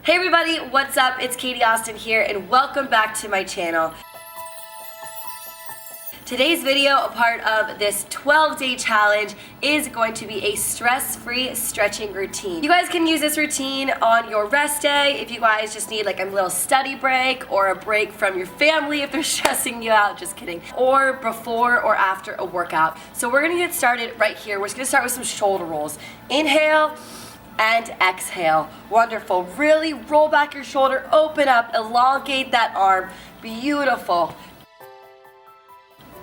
Hey everybody, what's up? It's Katie Austin here and welcome back to my channel. Today's video, a part of this 12-day challenge, is going to be a stress-free stretching routine. You guys can use this routine on your rest day if you guys just need like a little study break or a break from your family if they're stressing you out, just kidding, or before or after a workout. So we're gonna get started right here. We're just gonna start with some shoulder rolls. Inhale and exhale. Wonderful. Really roll back your shoulder, open up, elongate that arm. Beautiful.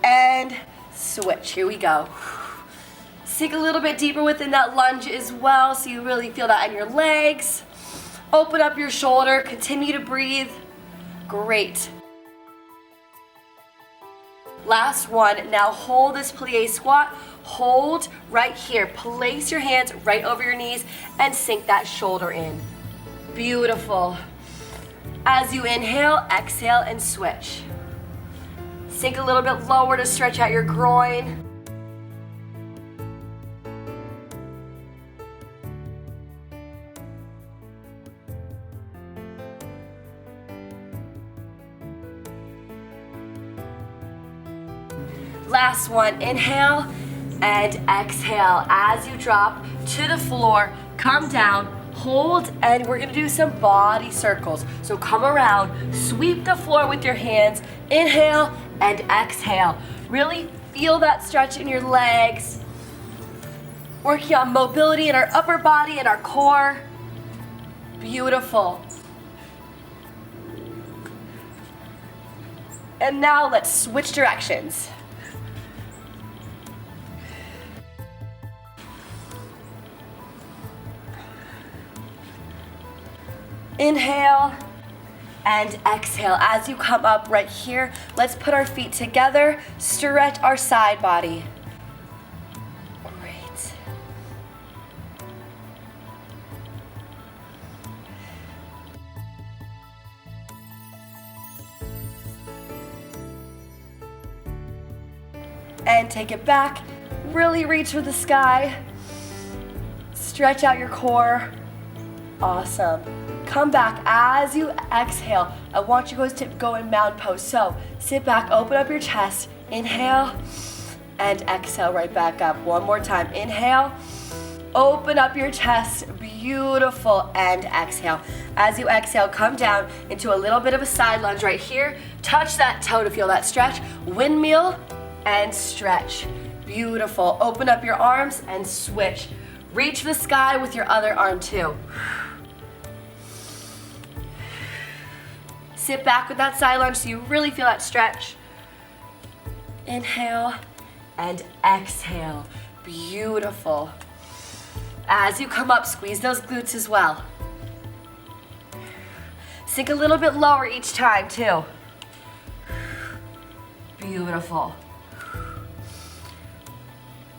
And switch. Here we go. Sink a little bit deeper within that lunge as well, so you really feel that in your legs. Open up your shoulder. Continue to breathe. Great. Last one. Now hold this plie squat. Hold right here. Place your hands right over your knees and sink that shoulder in. Beautiful. As you inhale, exhale, and switch. Sink a little bit lower to stretch out your groin. Last one, inhale and exhale. As you drop to the floor, come down, hold, and we're gonna do some body circles. So come around, sweep the floor with your hands, inhale and exhale. Really feel that stretch in your legs. Working on mobility in our upper body and our core. Beautiful. And now let's switch directions. Inhale and exhale. As you come up right here, let's put our feet together, stretch our side body. Great. And take it back. Really reach for the sky. Stretch out your core. Awesome. Come back as you exhale. I want you guys to go in mountain pose. So sit back, open up your chest. Inhale and exhale right back up. One more time. Inhale, open up your chest. Beautiful. And exhale. As you exhale, come down into a little bit of a side lunge right here. Touch that toe to feel that stretch. Windmill and stretch. Beautiful. Open up your arms and switch. Reach for the sky with your other arm too. Sit back with that side lunge so you really feel that stretch. Inhale and exhale. Beautiful. As you come up, squeeze those glutes as well. Sink a little bit lower each time too. Beautiful.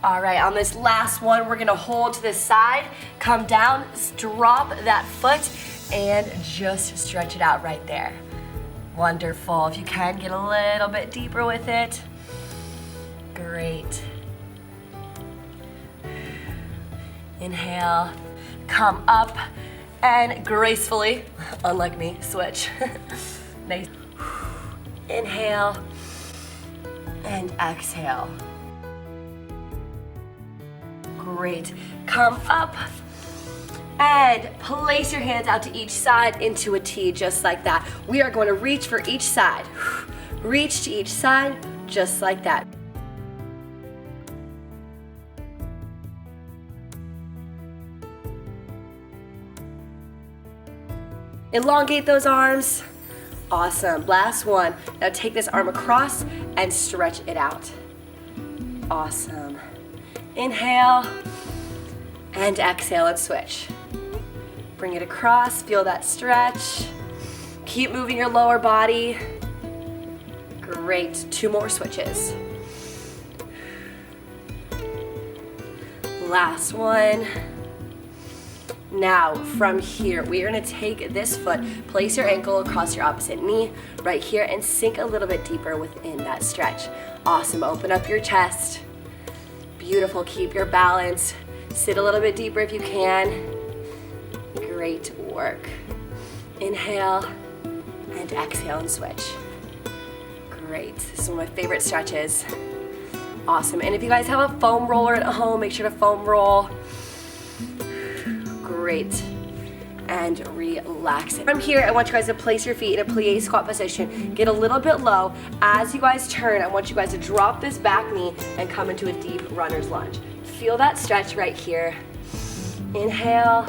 All right, on this last one, we're gonna hold to the side, come down, drop that foot, and just stretch it out right there. Wonderful. If you can, get a little bit deeper with it. Great. Inhale, come up, and gracefully, unlike me, switch. Nice. Inhale, and exhale. Great. Come up and place your hands out to each side into a T, just like that. We are going to reach for each side. Reach to each side, just like that. Elongate those arms. Awesome. Last one. Now take this arm across and stretch it out. Awesome. Inhale and exhale and switch. Bring it across, feel that stretch. Keep moving your lower body. Great, 2 more switches. Last one. Now from here, we are gonna take this foot, place your ankle across your opposite knee right here and sink a little bit deeper within that stretch. Awesome, open up your chest. Beautiful, keep your balance. Sit a little bit deeper if you can. Great work. Inhale and exhale and switch. Great. This is one of my favorite stretches. Awesome. And if you guys have a foam roller at home, make sure to foam roll. Great. And relax it. From here, I want you guys to place your feet in a plie squat position. Get a little bit low. As you guys turn, I want you guys to drop this back knee and come into a deep runner's lunge. Feel that stretch right here. Inhale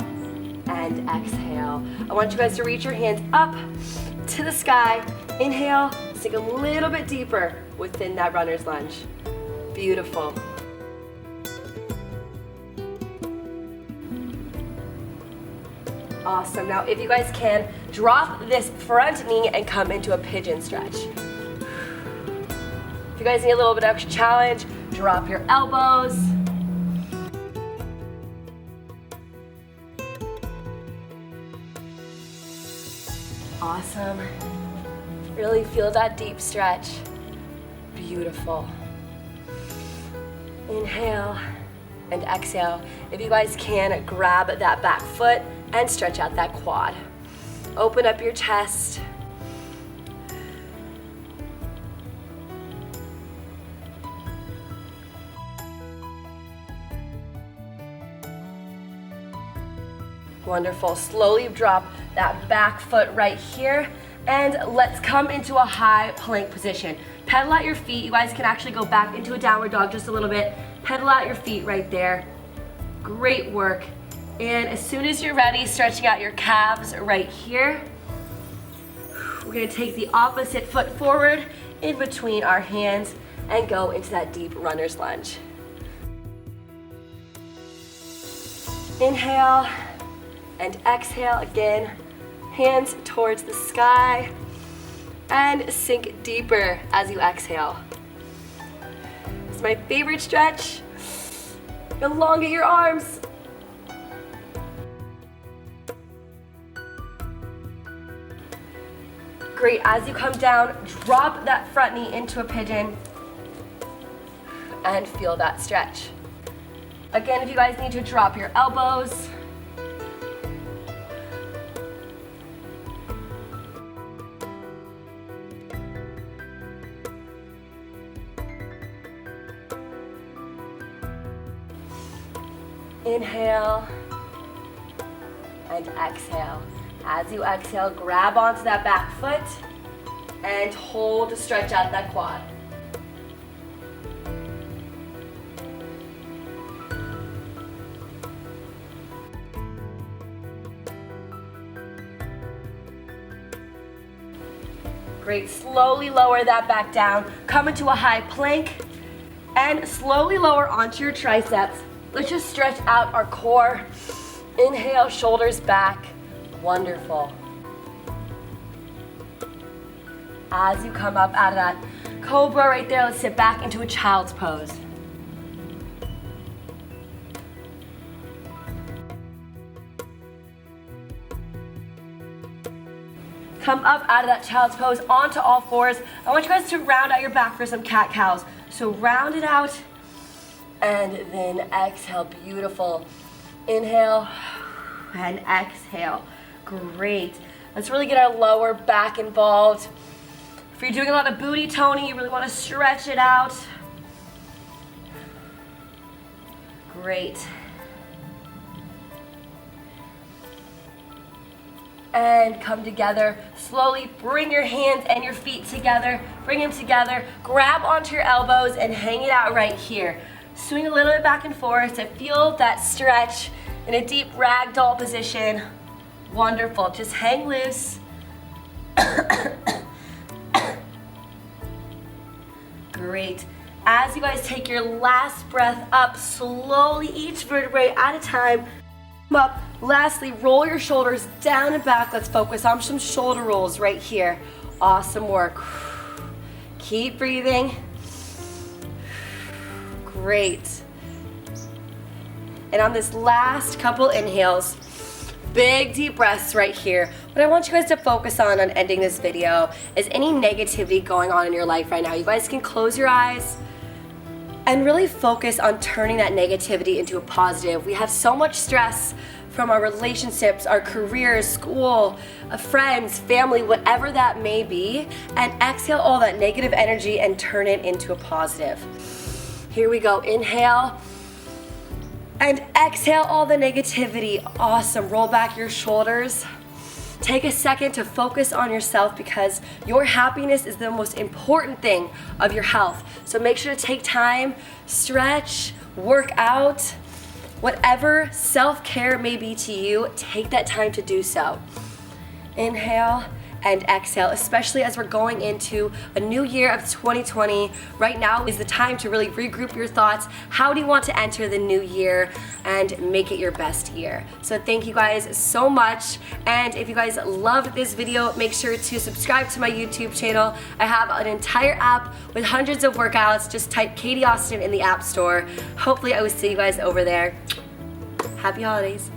and exhale. I want you guys to reach your hands up to the sky. Inhale, sink a little bit deeper within that runner's lunge. Beautiful. Awesome. Now, if you guys can, drop this front knee and come into a pigeon stretch. If you guys need a little bit of extra challenge, drop your elbows. Awesome. Really feel that deep stretch. Beautiful. Inhale and exhale. If you guys can, grab that back foot and stretch out that quad. Open up your chest. Wonderful. Slowly drop that back foot right here, and let's come into a high plank position. Pedal out your feet. You guys can actually go back into a downward dog just a little bit. Pedal out your feet right there. Great work. And as soon as you're ready, stretching out your calves right here. We're gonna take the opposite foot forward in between our hands and go into that deep runner's lunge. Inhale and exhale again. Hands towards the sky and sink deeper as you exhale. It's my favorite stretch. Elongate your arms. Great. As you come down, drop that front knee into a pigeon and feel that stretch. Again, if you guys need to drop your elbows. Inhale and exhale. As you exhale, grab onto that back foot and hold to stretch out that quad. Great. Slowly lower that back down. Come into a high plank and slowly lower onto your triceps. Let's just stretch out our core. Inhale, shoulders back. Wonderful. As you come up out of that cobra right there, let's sit back into a child's pose. Come up out of that child's pose onto all fours. I want you guys to round out your back for some cat-cows. So round it out. And then exhale, beautiful. Inhale and exhale. Great. Let's really get our lower back involved. If you're doing a lot of booty toning, you really want to stretch it out. Great. And come together. Slowly bring your hands and your feet together. Bring them together. Grab onto your elbows and hang it out right here. Swing a little bit back and forth to feel that stretch in a deep ragdoll position. Wonderful. Just hang loose. Great. As you guys take your last breath up, slowly, each vertebrae at a time, come up. Lastly, roll your shoulders down and back. Let's focus on some shoulder rolls right here. Awesome work. Keep breathing. Great. And on this last couple inhales, big deep breaths right here. What I want you guys to focus on ending this video is any negativity going on in your life right now. You guys can close your eyes and really focus on turning that negativity into a positive. We have so much stress from our relationships, our careers, school, friends, family, whatever that may be, and exhale all that negative energy and turn it into a positive. Here we go. Inhale and exhale all the negativity. Awesome. Roll back your shoulders. Take a second to focus on yourself because your happiness is the most important thing of your health. So make sure to take time, stretch, work out, whatever self-care may be to you, take that time to do so. Inhale and exhale, especially as we're going into a new year of 2020. Right now is the time to really regroup your thoughts. How do you want to enter the new year and make it your best year? So thank you guys so much. And if you guys loved this video, make sure to subscribe to my YouTube channel. I have an entire app with hundreds of workouts. Just type Katie Austin in the App Store. Hopefully I will see you guys over there. Happy holidays.